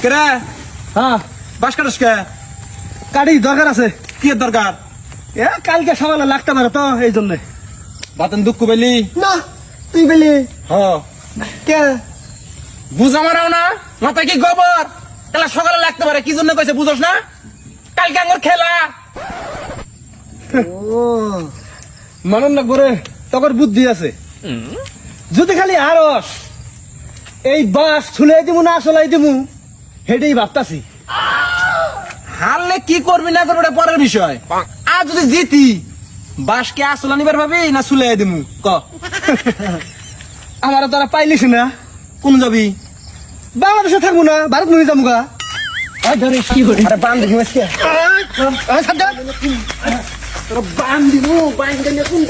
কেরে হ্যাঁ বাস কাটস কে? কাটি দরকার আছে। কি এর দরকার? এ কালকে সকালে লাগতে পারে তো এই জন্য। বাতন দুঃখ পেলি? না তুই পেলি হ কে? বুঝা মারাও না, মাথা কি গোবর? খেলা সকালে লাগতে পারে, কি জন্য কইছে বুঝোস না? কালকে আমার খেলা। ও মানন না করে তখন বুদ্ধি আছে। যদি খালি আরস এই বাস ছুলাই দিমু না আসলাই দিমু হেডেই ভাবতাছি। হারলে কি করবি না করবি ওটা পরের বিষয়। আর যদি জিতি বাসকে আসলা নিবার ভাবি না সুলাই দিমু ক? আমার তারা পাইলিস না। কোন যাবি? বাংলাদেশে থাকবো না, ভারত মুভি যাবো গা। কি করি? আরে বান দিমু আজকে। বান দিমু বান কোন